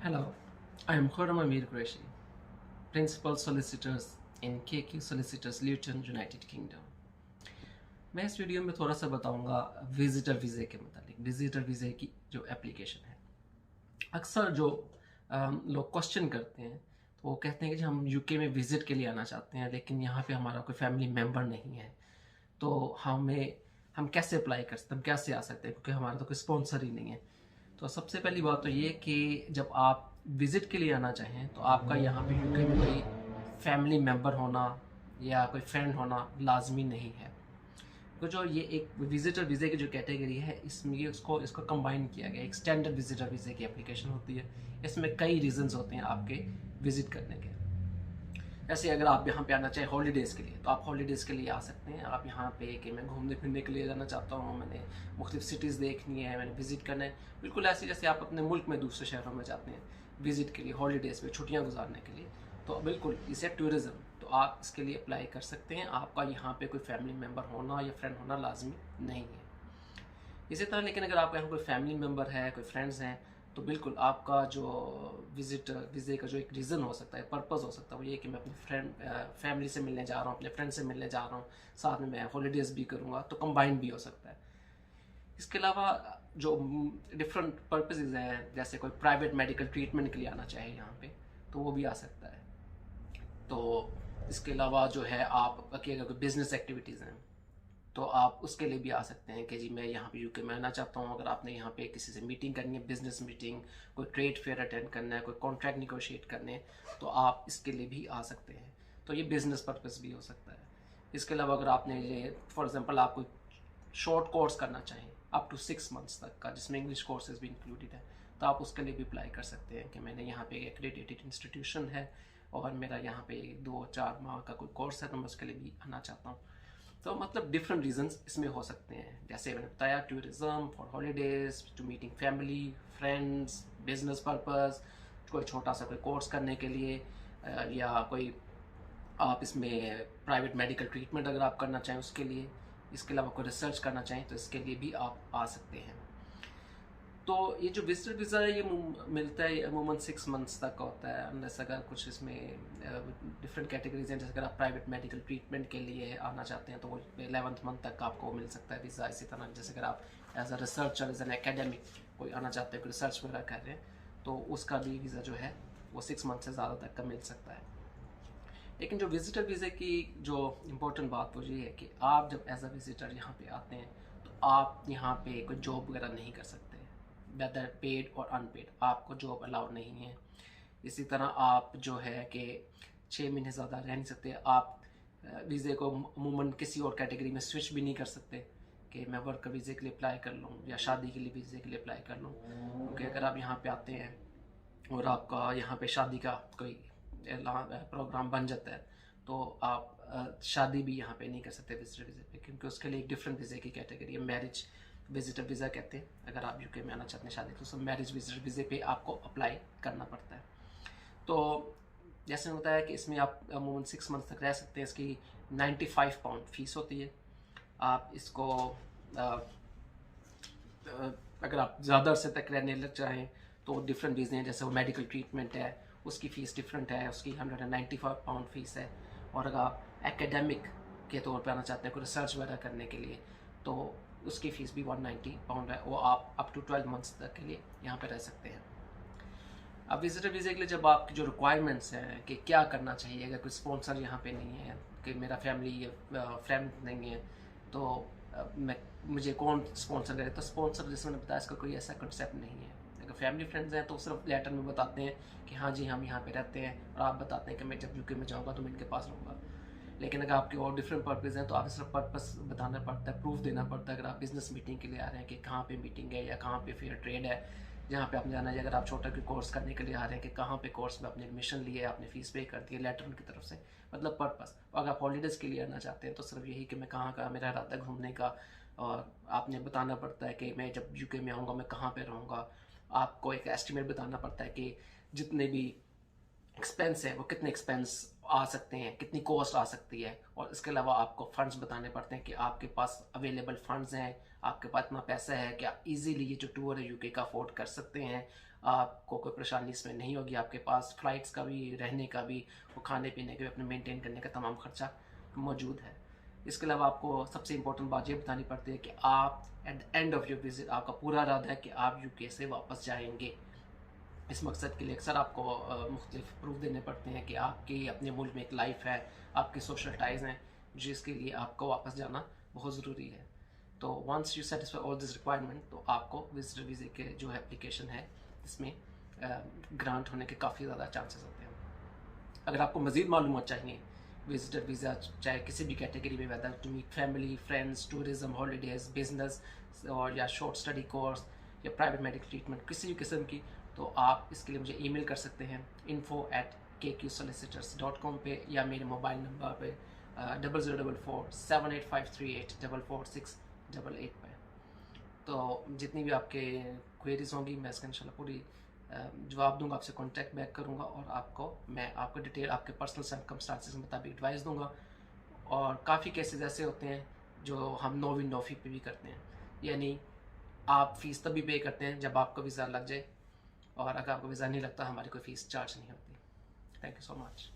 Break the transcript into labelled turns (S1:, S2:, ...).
S1: Hello, I am Khurram Amir Qureshi, Principal Solicitors in KQ Solicitors Luton, United Kingdom. मैं इस video में थोड़ा सा बताऊंगा विजिटर वीज़े के मुतालिक। विजिटर वीज़े की जो एप्लीकेशन है, अक्सर जो लोग क्वेश्चन करते हैं तो वो कहते हैं कि हम यूके में विज़िट के लिए आना चाहते हैं, लेकिन यहाँ पे हमारा कोई फैमिली मेम्बर नहीं है, तो हम कैसे अप्लाई कर सकते हैं, हम कैसे आ सकते हैं, क्योंकि हमारा तो कोई स्पॉन्सर ही नहीं है। तो सबसे पहली बात तो ये कि जब आप विज़िट के लिए आना चाहें तो आपका यहाँ पे यूके में कोई फैमिली मेम्बर होना या कोई फ्रेंड होना लाजमी नहीं है। तो जो ये एक विजिटर वीज़े की जो कैटेगरी है, इसमें ये उसको इसको कंबाइन किया गया। एक स्टैंडर्ड विजिटर वीज़े की एप्लीकेशन होती है, इसमें कई रीजंस होते हैं आपके विज़िट करने के। जैसे अगर आप यहाँ पे आना चाहें हॉलीडेज़ के लिए, तो आप हॉलीडेज़ के लिए आ सकते हैं। आप यहाँ पे कि मैं घूमने फिरने के लिए जाना चाहता हूँ, मैंने मुख्तलिफ सिटीज़ देखनी है, मैंने विज़िट करना है, बिल्कुल ऐसे जैसे आप अपने मुल्क में दूसरे शहरों में जाते हैं विज़िट के लिए, हॉलीडेज़ में छुट्टियाँ गुजारने के लिए, तो बिल्कुल इसे टूरिज़्म, तो आप इसके लिए अप्लाई कर सकते हैं। आपका यहाँ पे कोई फैमिली मेम्बर होना या फ्रेंड होना लाजमी नहीं है। इसी तरह लेकिन अगर आपके यहाँ कोई फैमिली मेम्बर है, कोई फ्रेंड्स हैं, तो बिल्कुल आपका जो विजिट वीज़े का जो एक रीज़न हो सकता है, पर्पज़ हो सकता है, वो ये कि मैं अपनी फैमिली से मिलने जा रहा हूँ, अपने फ्रेंड से मिलने जा रहा हूँ, साथ में मैं हॉलीडेज़ भी करूँगा, तो कंबाइन भी हो सकता है। इसके अलावा जो डिफरेंट पर्पसेस हैं, जैसे कोई प्राइवेट मेडिकल ट्रीटमेंट के लिए आना चाहे यहाँ पे, तो वो भी आ सकता है। तो इसके अलावा जो है आपकी अगर कोई बिज़नेस एक्टिविटीज़ हैं तो आप उसके लिए भी आ सकते हैं कि जी मैं यहाँ पे यूके में आना चाहता हूँ। अगर आपने यहाँ पे किसी से मीटिंग करनी है, बिजनेस मीटिंग, कोई ट्रेड फेयर अटेंड करना है, कोई कॉन्ट्रैक्ट निगोशिएट करने हैं, तो आप इसके लिए भी आ सकते हैं। तो ये बिज़नेस पर्पस भी हो सकता है। इसके अलावा अगर आपने ये फॉर एग्जांपल आप कोई शॉर्ट कोर्स करना चाहें अप टू 6 मंथ्स तक का, जिसमें इंग्लिश कोर्सेज भी इंक्लूडेड है, तो आप उसके लिए भी अप्लाई कर सकते हैं कि मैंने यहाँ पे एक एक्रेडिटेड इंस्टीट्यूशन है और मेरा यहाँ पे 2-4 माह का कोई कोर्स है, तो मैं उसके लिए भी आना चाहता हूँ। तो मतलब डिफरेंट रीजंस इसमें हो सकते हैं, जैसे मैंने बताया tourism, for holidays, to meeting family friends, business purpose, कोई छोटा सा कोई कोर्स करने के लिए, या कोई आप इसमें प्राइवेट मेडिकल ट्रीटमेंट अगर आप करना चाहें उसके लिए। इसके अलावा कोई रिसर्च करना चाहें तो इसके लिए भी आप आ सकते हैं। तो ये जो विजिटर वीज़ा है ये मिलता है अमूमन 6 मंथ्स तक का होता है, अनलेस अगर कुछ इसमें डिफरेंट कैटेगरीज हैं। जैसे अगर आप प्राइवेट मेडिकल ट्रीटमेंट के लिए आना चाहते हैं तो वो 11th मंथ तक आपको मिल सकता है वीज़ा। इसी तरह जैसे अगर आप as a researcher, as an academic कोई आना चाहते हैं, कोई रिसर्च वगैरह कर रहे हैं, तो उसका भी वीज़ा जो है वो 6 मंथ से ज़्यादा तक का मिल सकता है। लेकिन जो विजिटर वीज़े की जो इम्पोर्टेंट बात वो ये है कि आप जब एज अ विजिटर यहाँ पे आते हैं तो आप यहाँ पे कोई जॉब वगैरह नहीं कर सकते, वेदर पेड और अनपेड, आपको जॉब अलाउड नहीं है। इसी तरह आप जो है कि 6 महीने ज़्यादा रह नहीं सकते। आप वीज़े को अमूमन किसी और कैटेगरी में स्विच भी नहीं कर सकते कि मैं वर्क वीज़े के लिए अप्लाई कर लूँ या शादी के लिए वीज़े के लिए अप्लाई कर लूँ, क्योंकि अगर आप यहाँ पे आते हैं और आपका यहाँ पे शादी का कोई प्रोग्राम बन जाता है, तो आप शादी भी यहाँ पे नहीं कर सकते विजिटर वीज़े पे, क्योंकि उसके लिए एक डिफरेंट वीज़े की कैटेगरी है, मैरिज विजिटर वीज़ा कहते हैं। अगर आप यूके में आना चाहते हैं शादी, तो सब मैरिज विजिटर वीज़े पे आपको अप्लाई करना पड़ता है। तो जैसे होता है कि इसमें आप अमूमन 6 मंथ तक रह सकते हैं। इसकी £95 फ़ीस होती है। आप इसको अगर आप ज़्यादा अरसे तक रहने लग चाहें तो डिफरेंट वीज़े हैं। जैसे वो मेडिकल ट्रीटमेंट है, उसकी फ़ीस डिफरेंट है, उसकी £195 फ़ीस है। और अगर आप एकेडमिक के तौर पर आना चाहते हैं कोई रिसर्च वगैरह करने के लिए, तो उसकी फ़ीस भी £190 है। वो आप अप टू 12 मंथ्स तक के लिए यहाँ पर रह सकते हैं। अब विजिटर वीज़े के लिए जब आपकी जो रिक्वायरमेंट्स हैं कि क्या करना चाहिए, अगर कोई स्पॉन्सर यहाँ पे नहीं है, कि मेरा फैमिली फ्रेंड नहीं है, तो मैं मुझे कौन स्पॉन्सर करे, तो स्पॉन्सर जैसे मैंने बताया इसका कोई ऐसा कंसेप्ट नहीं है। अगर फैमिली फ्रेंड्स हैं तो सिर्फ लेटर में बताते हैं कि हाँ जी हम यहाँ पे रहते हैं, और आप बताते हैं कि मैं जब यूके में जाऊँगा तो मैं इनके पास रहूँगा। लेकिन अगर आपके और डिफरेंट पर्पज़ हैं तो आपको सिर्फ पर्पस बताना पड़ता है, प्रूफ देना पड़ता है। अगर आप बिजनेस मीटिंग के लिए आ रहे हैं कि कहाँ पे मीटिंग है या कहाँ पे फेयर ट्रेड है जहाँ पे आपने जाना है, अगर आप छोटा कोई कोर्स करने के लिए आ रहे हैं कि कहाँ पे कोर्स में आपने एडमिशन लिया है, आपने फीस पे कर दी है लेटर उनकी तरफ से, मतलब पर्पस। और अगर आप हॉलीडेज़ के लिए आना चाहते हैं तो सिर्फ यही कि मैं कहाँ का मेरा इरादा है घूमने का, और आपने बताना पड़ता है कि मैं जब यूके में आऊँगा मैं कहाँ पे रहूँगा। आपको एक एस्टिमेट बताना पड़ता है कि जितने भी एक्सपेंस है वो कितने एक्सपेंस आ सकते हैं, कितनी कॉस्ट आ सकती है, और इसके अलावा आपको फंड्स बताने पड़ते हैं कि आपके पास अवेलेबल फंड्स हैं, आपके पास इतना पैसा है कि आप इजीली ये जो टूर है यूके का अफोर्ड कर सकते हैं, आपको कोई परेशानी इसमें नहीं होगी, आपके पास फ़्लाइट्स का भी, रहने का भी, वो खाने पीने का भी, अपने मेंटेन करने का तमाम खर्चा मौजूद है। इसके अलावा आपको सबसे इम्पोर्टेंट बात ये बतानी पड़ती है कि आप at the end of your visit आपका पूरा इरादा है कि आप यूके से वापस जाएंगे। इस मकसद के लिए अक्सर आपको मुख्तलिफ प्रूफ देने पड़ते हैं कि आपकी अपने मुल्क में एक लाइफ है, आपकी सोशल टाइज़ हैं, जिसके लिए आपको वापस जाना बहुत ज़रूरी है। तो once you satisfy all this requirement तो आपको विजिटर वीज़े के जो है एप्लीकेशन है इसमें ग्रांट होने के काफ़ी ज़्यादा चांसेस होते हैं। अगर आपको मज़ीद मालूमात चाहिए विजिटर वीज़ा चाहे किसी भी कैटेगरी में, whether to meet family, friends, tourism, holidays, business और या शॉर्ट स्टडी कोर्स या प्राइवेट मेडिकल ट्रीटमेंट किसी भी किस्म की, तो आप इसके लिए मुझे ईमेल कर सकते हैं info@kqsolicitors.com पे, या मेरे मोबाइल नंबर पे 00447853844688 पे। तो जितनी भी आपके क्वेरीज होंगी मैं इसका इंशाल्लाह पूरी जवाब दूंगा, आपसे कांटेक्ट बैक करूंगा और मैं आपको डिटेल आपके पर्सनल सर्कमस्टांसेस के मुताबिक एडवाइस दूंगा। और काफ़ी केसेस ऐसे होते हैं जो हम नो विन नो फी पे भी करते हैं, यानी आप फ़ीस तभी पे करते हैं जब आपको वीज़ा लग जाए, और अगर आपको वीज़ा नहीं लगता हमारी कोई फ़ीस चार्ज नहीं होती। Thank you so much.